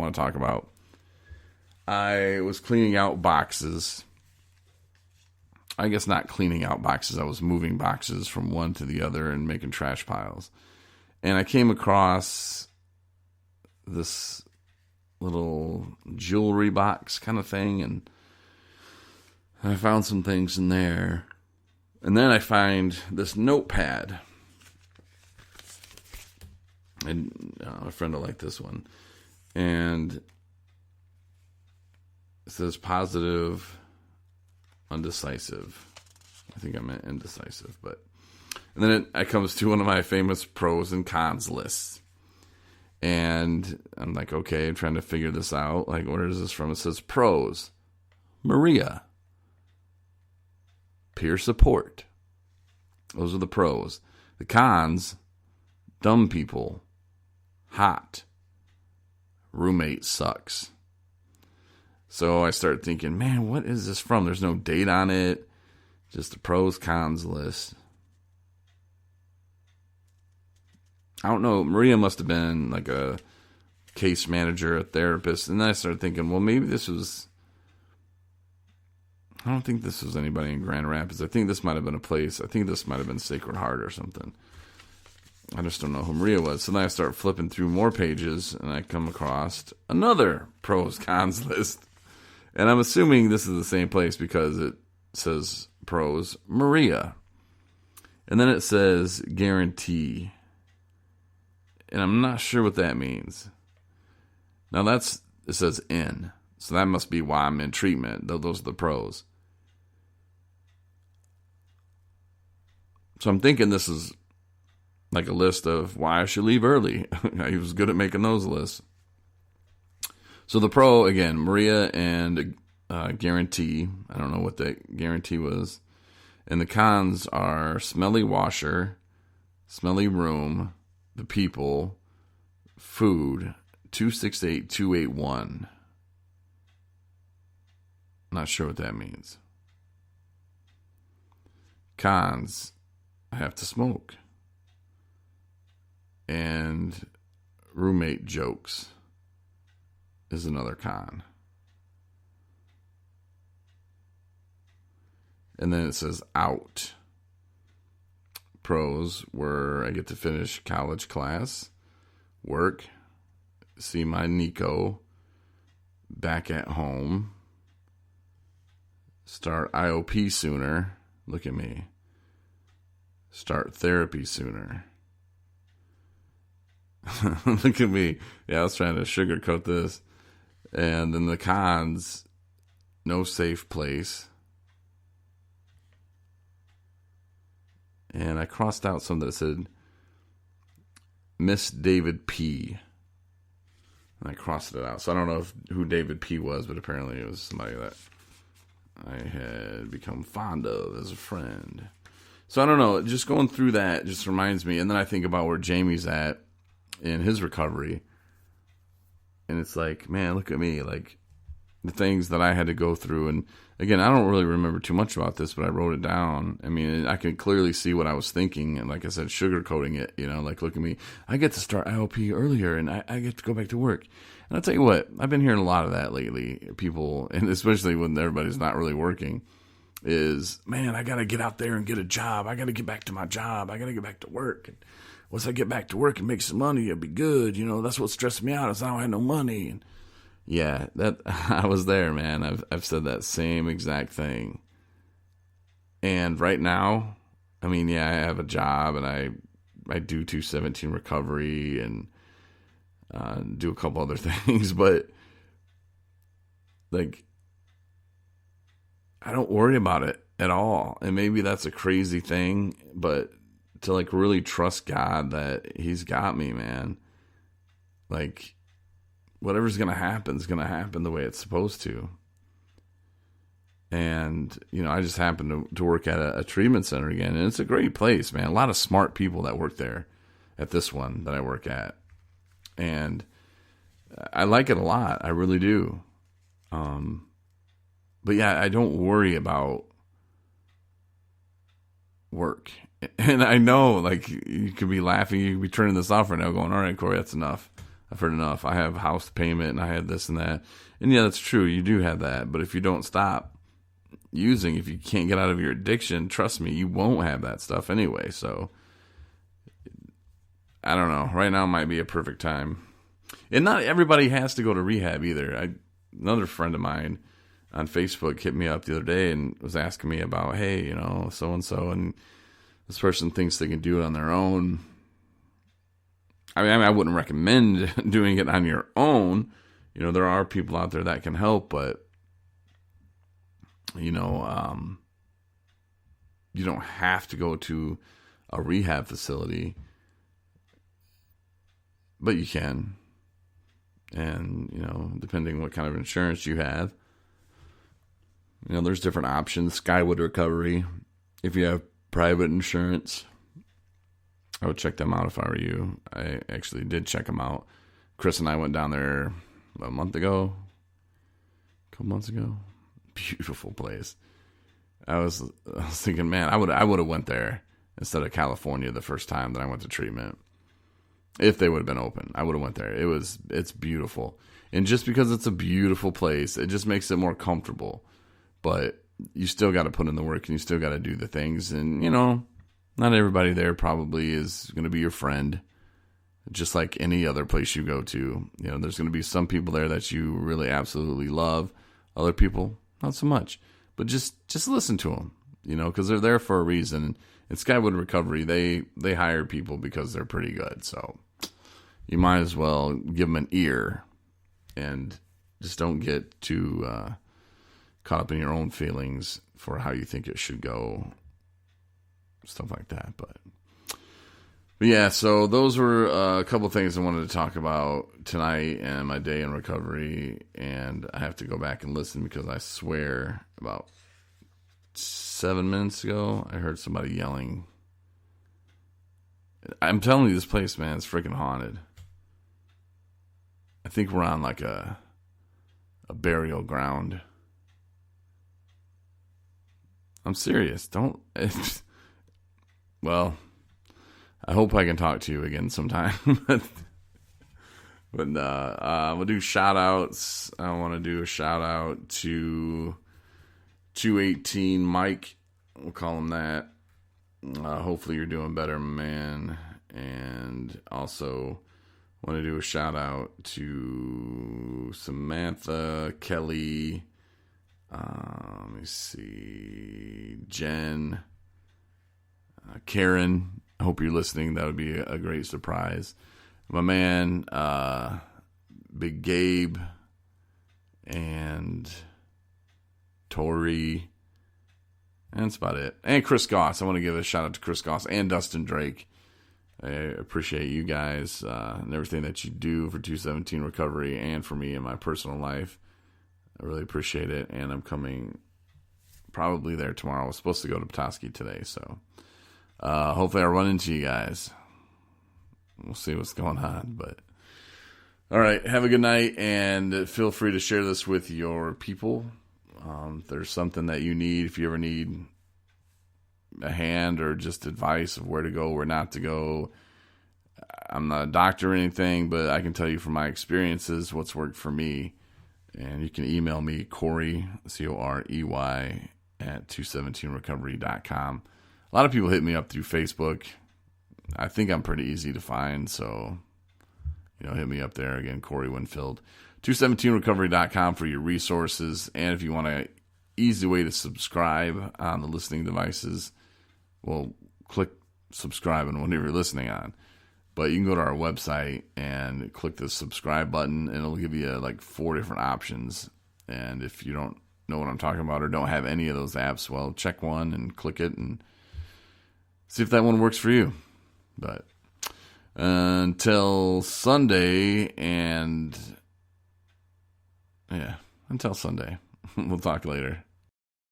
want to talk about. I was cleaning out boxes. I guess not cleaning out boxes. I was moving boxes from one to the other and making trash piles. And I came across this little jewelry box kind of thing. And I found some things in there. And then I find this notepad. And a friend will like this one. And it says positive, undecisive. I think I meant indecisive, but. And then it comes to one of my famous pros and cons lists. And I'm like, okay, I'm trying to figure this out. Like, where is this from? It says pros, Maria, peer support. Those are the pros. The cons, dumb people, hot, roommate sucks. So I start thinking, man, what is this from? There's no date on it. Just the pros, cons list. I don't know. Maria must have been like a case manager, a therapist. And then I started thinking, well, maybe this was... I don't think this was anybody in Grand Rapids. I think this might have been a place. I think this might have been Sacred Heart or something. I just don't know who Maria was. So then I start flipping through more pages, and I come across another pros, cons list. And I'm assuming this is the same place because it says pros, Maria. And then it says guarantee. And I'm not sure what that means. Now it says in. So that must be why I'm in treatment. Those are the pros. So I'm thinking this is like a list of why I should leave early. He was good at making those lists. So the pro, again, Maria and guarantee. I don't know what that guarantee was. And the cons are smelly washer, smelly room, the people, food, 268281. Not sure what that means. Cons, I have to smoke. And roommate jokes is another con. And then it says out. Pros were I get to finish college class, work, see my Nico, back at home, start IOP sooner. Look at me. Start therapy sooner. Look at me. Yeah, I was trying to sugarcoat this. And then the cons, no safe place. And I crossed out something that said Miss David P. And I crossed it out. So I don't know who David P was, but apparently it was somebody that I had become fond of as a friend. So I don't know. Just going through that just reminds me. And then I think about where Jamie's at in his recovery. And it's like, man, look at me. Like the things that I had to go through. And again, I don't really remember too much about this, but I wrote it down. I mean, I can clearly see what I was thinking. And like I said, sugarcoating it, like, look at me. I get to start IOP earlier and I get to go back to work. And I'll tell you what, I've been hearing a lot of that lately. People, and especially when everybody's not really working, is, man, I got to get out there and get a job. I got to get back to my job. I got to get back to work. And once I get back to work and make some money, it'll be good. That's what stressed me out is I don't have no money. And yeah, that I was there, man. I've said that same exact thing. And right now, I mean, yeah, I have a job and I do 217 recovery and do a couple other things, but like I don't worry about it at all. And maybe that's a crazy thing, but to like really trust God that He's got me, man. Like whatever's going to happen is going to happen the way it's supposed to. And, I just happened to work at a treatment center again. And it's a great place, man. A lot of smart people that work there at this one that I work at. And I like it a lot. I really do. But yeah, I don't worry about work. And I know, like, you could be laughing. You could be turning this off right now going, all right, Corey, that's enough. I've heard enough. I have house payment and I had this and that. And yeah, that's true. You do have that. But if you don't stop using, if you can't get out of your addiction, trust me, you won't have that stuff anyway. So I don't know. Right now might be a perfect time. And not everybody has to go to rehab either. Another friend of mine on Facebook hit me up the other day and was asking me about, hey, so-and-so, and this person thinks they can do it on their own. I mean, I wouldn't recommend doing it on your own. There are people out there that can help, but, you don't have to go to a rehab facility, but you can. And, depending what kind of insurance you have, there's different options. Skywood Recovery, if you have private insurance, I would check them out if I were you. I actually did check them out. Chris and I went down there a couple months ago. Beautiful place. I was thinking, man, I would have went there instead of California the first time that I went to treatment. If they would have been open, I would have went there. It's beautiful. And just because it's a beautiful place, it just makes it more comfortable. But you still got to put in the work and you still got to do the things. And, not everybody there probably is going to be your friend. Just like any other place you go to. There's going to be some people there that you really absolutely love. Other people, not so much. But just listen to them, because they're there for a reason. And Skywood Recovery, they hire people because they're pretty good. So you might as well give them an ear and just don't get too caught up in your own feelings for how you think it should go. Stuff like that. But yeah, so those were a couple of things I wanted to talk about tonight and my day in recovery. And I have to go back and listen because I swear about 7 minutes ago, I heard somebody yelling. I'm telling you, this place, man, is freaking haunted. I think we're on like a burial ground. I'm serious. Well, I hope I can talk to you again sometime. but we'll do shout outs. I want to do a shout out to 218 Mike. We'll call him that. Hopefully you're doing better, man. And also want to do a shout out to Samantha, Kelly, let me see, Jen, Karen. I hope you're listening. That would be a great surprise. My man, Big Gabe, and Tori. And that's about it. And Chris Goss. I want to give a shout out to Chris Goss and Dustin Drake. I appreciate you guys and everything that you do for 217 Recovery and for me in my personal life. I really appreciate it. And I'm coming probably there tomorrow. I was supposed to go to Petoskey today. So hopefully I'll run into you guys. We'll see what's going on. But all right. Have a good night. And feel free to share this with your people. If there's something that you need, if you ever need a hand or just advice of where to go, where not to go. I'm not a doctor or anything, but I can tell you from my experiences what's worked for me. And you can email me, Corey, Corey, at 217recovery.com. A lot of people hit me up through Facebook. I think I'm pretty easy to find, so hit me up there. Again, Corey Winfield. 217recovery.com for your resources. And if you want an easy way to subscribe on the listening devices, well, click subscribe on whatever you're listening on. But you can go to our website and click the subscribe button, and it'll give you like 4 different options. And if you don't know what I'm talking about or don't have any of those apps, well, check one and click it and see if that one works for you. But until Sunday, until Sunday, we'll talk later.